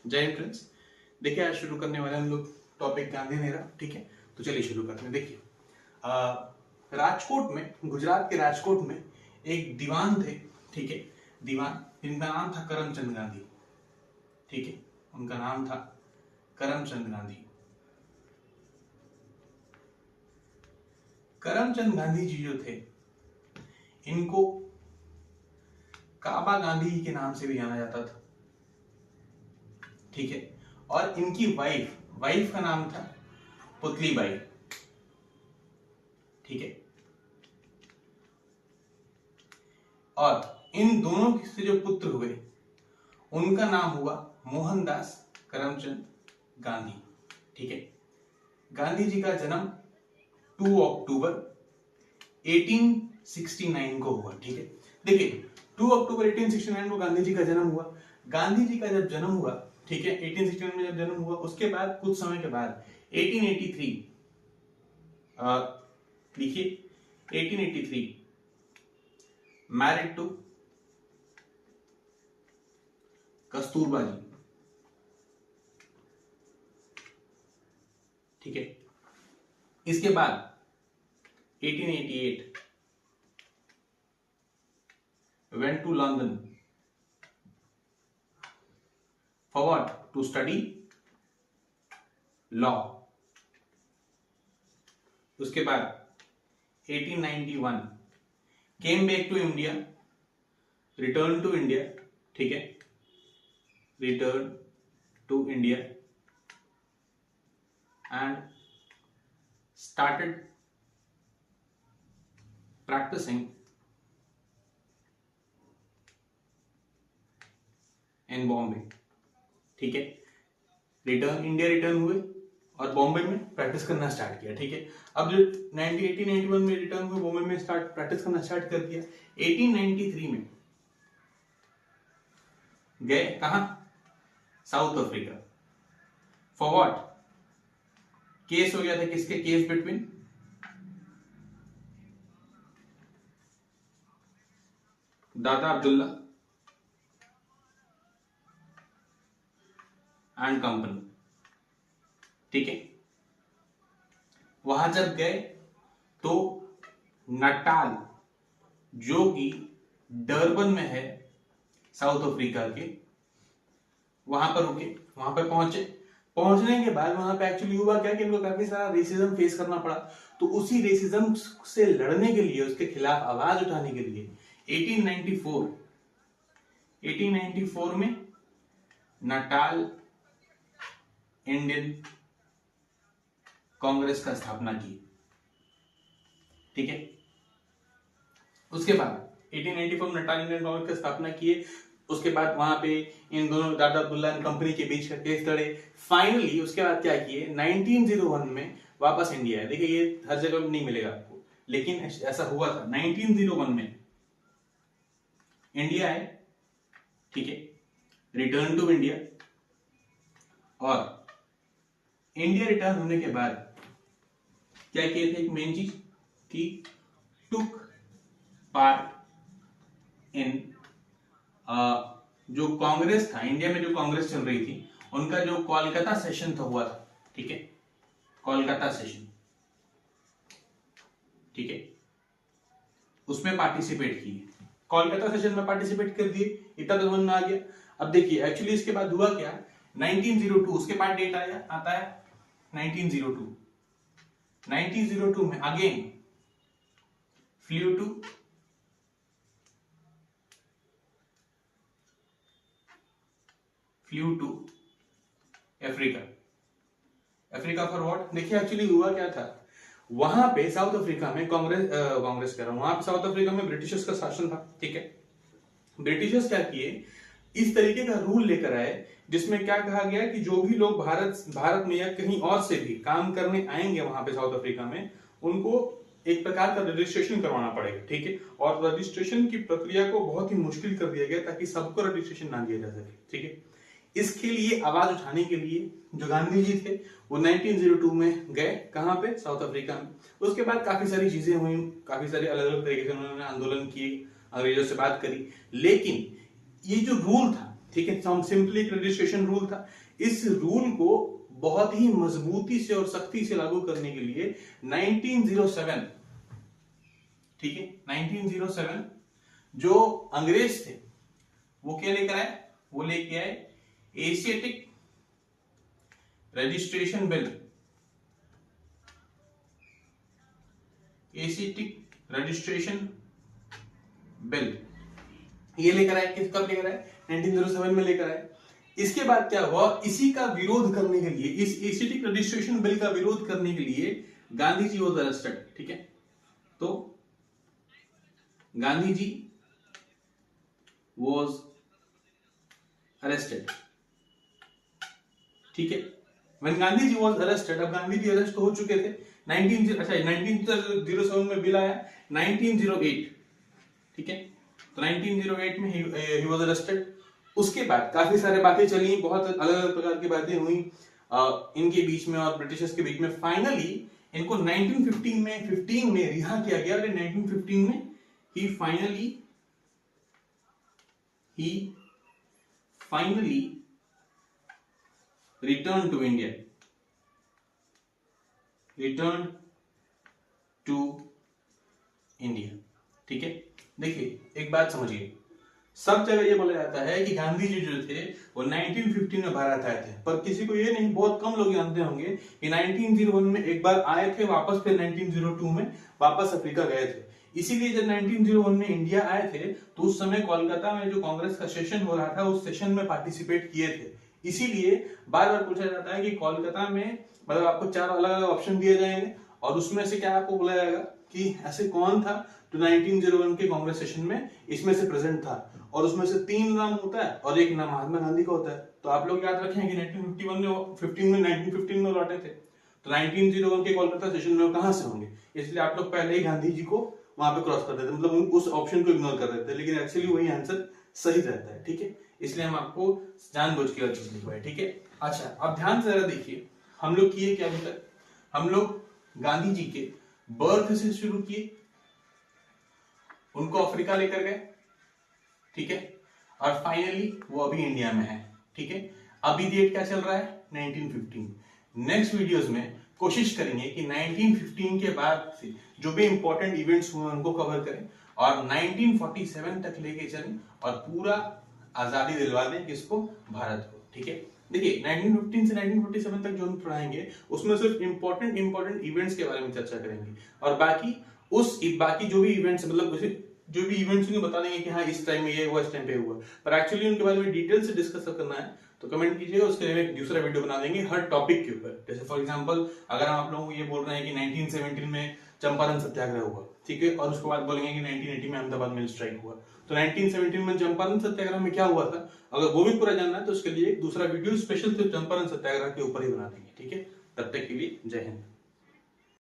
जय हिंद फ्रेंड्स। देखिए आज शुरू करने वाले हम लोग टॉपिक गांधी नेहरा। ठीक है, तो चलिए शुरू करते हैं। देखिए राजकोट में, गुजरात के राजकोट में एक दीवान थे। ठीक है, दीवान जिनका नाम था करमचंद गांधी। ठीक है, उनका नाम था करमचंद गांधी। करमचंद गांधी जी जो थे, इनको काबा गांधी के नाम से भी जाना जाता था। ठीक है, और इनकी वाइफ का नाम था पुतली बाई। ठीक है, और इन दोनों से जो पुत्र हुए उनका नाम हुआ मोहनदास करमचंद गांधी। ठीक है, गांधी जी का जन्म 2 अक्टूबर 1869 को हुआ। ठीक है, देखिए 2 अक्टूबर 1869 को गांधी जी का जन्म हुआ। गांधी जी का जब जन्म हुआ, ठीक है, 1869 में जब जन्म हुआ, उसके बाद कुछ समय के बाद 1883 देखिए 1883 मैरिड टू कस्तूरबा जी। ठीक है, इसके बाद 1888 went to London for what? To study law. उसके बाद 1891 came back to India, returned to India. ठीक है, returned to India and started practicing इन बॉम्बे। ठीक है, इंडिया रिटर्न हुए और बॉम्बे में प्रैक्टिस करना स्टार्ट किया। ठीक है, अब जो 1891 में रिटर्न हुए, बॉम्बे में प्रैक्टिस करना स्टार्ट कर दिया। 1893 में गए कहां? South Africa. For what? Case हो गया था, किसके? केस बिटवीन दादा अब्दुल्ला एंड कंपनी। ठीक है, वहां जब गए तो नटाल जो कि डरबन में है साउथ अफ्रीका के, वहां पर रुके, वहां पर पहुंचे। पहुंचने के बाद वहां पे एक्चुअली हुआ क्या कि इनको काफी सारा रेसिज्म फेस करना पड़ा। तो उसी रेसिज्म से लड़ने के लिए, उसके खिलाफ आवाज उठाने के लिए 1894 में नटाल इंडियन कांग्रेस का स्थापना की। ठीक है, उसके बाद 1894 में नटाल इंडियन कांग्रेस की स्थापना किए। उसके बाद वहां पे इन दोनों दादा अब्दुल्ला एंड कंपनी के बीच का केस लड़े। फाइनली उसके बाद क्या किए? 1901 में वापस इंडिया है। देखिए ये हर जगह नहीं मिलेगा आपको, लेकिन ऐसा हुआ था। 1901 में इंडिया है। ठीक है, रिटर्न टू इंडिया। और इंडिया रिटर्न होने के बाद क्या किए थे? एक मेन चीज कि टुक पार्ट इन जो कांग्रेस था, इंडिया में जो कांग्रेस चल रही थी, उनका जो कोलकाता सेशन था हुआ था। ठीक है, कोलकाता सेशन। ठीक है, उसमें पार्टिसिपेट किए, कोलकाता सेशन में पार्टिसिपेट कर दिए। इतना तो समझ में आ गया। अब देखिए एक्चुअली इसके बाद हुआ क्या? 1902 उसके बाद डेट आता है 1902। 1902 में again flew to Africa. Africa for what? देखिए एक्चुअली हुआ क्या था, वहां पे साउथ अफ्रीका में कांग्रेस कर रहा हूं, वहां पे साउथ अफ्रीका में ब्रिटिशर्स का शासन था। ठीक है, ब्रिटिशर्स क्या किए? इस तरीके का रूल लेकर आए जिसमें क्या कहा गया कि जो भी लोग भारत में या कहीं और से भी काम करने आएंगे वहां पे साउथ अफ्रीका में, उनको एक प्रकार का रजिस्ट्रेशन करवाना पड़ेगा। ठीक है, और रजिस्ट्रेशन की प्रक्रिया को बहुत ही मुश्किल कर दिया गया ताकि सबको रजिस्ट्रेशन ना दिया जा सके। ठीक है, इसके लिए आवाज उठाने के लिए जो गांधी जी थे वो 1902 में गए, कहां पे? साउथ अफ्रीका में। उसके बाद काफी सारी चीजें हुई, काफी सारे अलग अलग तरीके से उन्होंने आंदोलन किए, अंग्रेजों से बात करी। लेकिन ये जो रूल था ठीक है, सिंपली एक रजिस्ट्रेशन रूल था। इस रूल को बहुत ही मजबूती से और सख्ती से लागू करने के लिए 1907, ठीक है, 1907 जो अंग्रेज थे वो क्या लेकर आए, वो लेके आए Asiatic registration bill, Asiatic registration bill, ये लेकर आए। किस कब लेकर आए, 1907 में लेकर आए। इसके बाद क्या हुआ, इसी का विरोध करने के लिए, इस एशियाटिक रजिस्ट्रेशन बिल का विरोध करने के लिए गांधी जी वॉज अरेस्टेड, ठीक है। तो गांधी जी वॉज अरेस्टेड, ठीक है। When Gandhi ji was arrested, अब गांधी जी अरेस्ट हो चुके थे। 1907 में बिल आया 1908, ठीक है। तो 1908 में ही वॉज अरेस्टेड। उसके बाद काफी सारे बातें चली, बहुत अलग अलग प्रकार की बातें हुई इनके बीच में और ब्रिटिशर्स के बीच में। फाइनली इनको 1915 में रिहा किया गया। 1915 में ही फाइनली रिटर्न टू इंडिया, ठीक है। देखिए एक बात समझिए, सब जगह ये बोला जाता है कि गांधी जी जो थे वो 1915 में भारत आए थे, पर किसी को ये नहीं, बहुत कम लोग जानते होंगे कि 1901 में एक बार आए थे वापस, फिर 1902 में वापस अफ्रीका गए थे। इसीलिए जब 1901 में इंडिया आए थे तो उस समय कोलकाता में जो कांग्रेस का सेशन हो रहा था उस सेशन में पार्टिसिपेट किए थे। इसीलिए बार बार पूछा जाता है कि कोलकाता में, मतलब आपको 4 अलग अलग ऑप्शन दिए जाएंगे और उसमें से क्या आपको बोला जाएगा कि ऐसे कौन था जो 1901 के कांग्रेस सेशन में इसमें से प्रेजेंट था, और उसमें से 3 नाम होता है और एक नाम महात्मा गांधी का होता है। तो आप लोग याद रखें कि 1915 में लौटे थे, तो 1901 के कोलकाता सेशन में कहां से होंगे, इसलिए आप लोग पहले ही गांधी जी को वहां पे क्रॉस कर देते, मतलब उस ऑप्शन को इग्नोर कर देते, लेकिन एक्चुअली वही आंसर सही रहता है, ठीक है। इसलिए हम आपको जानबूझ के और चीज लिखवाए, ठीक है। अच्छा अब ध्यान से जरा देखिए, हम लोग किए क्या अभी तक, हम लोग गांधी जी के बर्थ से शुरू किए, उनको अफ्रीका लेकर गए, ठीक है, और फाइनली वो अभी इंडिया में है, ठीक है। अभी डेट क्या चल रहा है, 1915। नेक्स्ट वीडियोस में कोशिश करेंगे कि 1915 के बाद से जो भी इंपॉर्टेंट इवेंट्स हुए उनको कवर करें और 1947 तक लेके चलें और पूरा आजादी दिलवा दें किसको, भारत को, ठीक है। देखिए 1915 से 1947 तक जो हम पढ़ाएंगे उसमें सिर्फ इंपॉर्टेंट इवेंट्स के बारे में चर्चा करेंगे, और बाकी जो भी इवेंट्स, मतलब जो भी इवेंट्स होंगे बता देंगे कि हाँ इस टाइम में ये हुआ, इस टाइम पे हुआ, पर एक्चुअली उनके बारे में डिटेल से डिस्कस करना है तो कमेंट कीजिएगा, उसके लिए एक दूसरा वीडियो बना देंगे हर टॉपिक के ऊपर। जैसे फॉर एग्जांपल अगर हम आप लोगों को ये बोल रहे हैं कि 1917 में चंपारण सत्याग्रह हुआ, ठीक है, और उसके बाद बोलेंगे कि 1980 में अहमदाबाद मिल स्ट्राइक हुआ, तो 1917 में चंपारण सत्याग्रह में क्या हुआ था, अगर वो भी पूरा जानना है तो उसके लिए एक दूसरा वीडियो स्पेशल सिर्फ चंपारण सत्याग्रह के ऊपर ही बना देंगे, ठीक है। तब तक के लिए जय हिंद।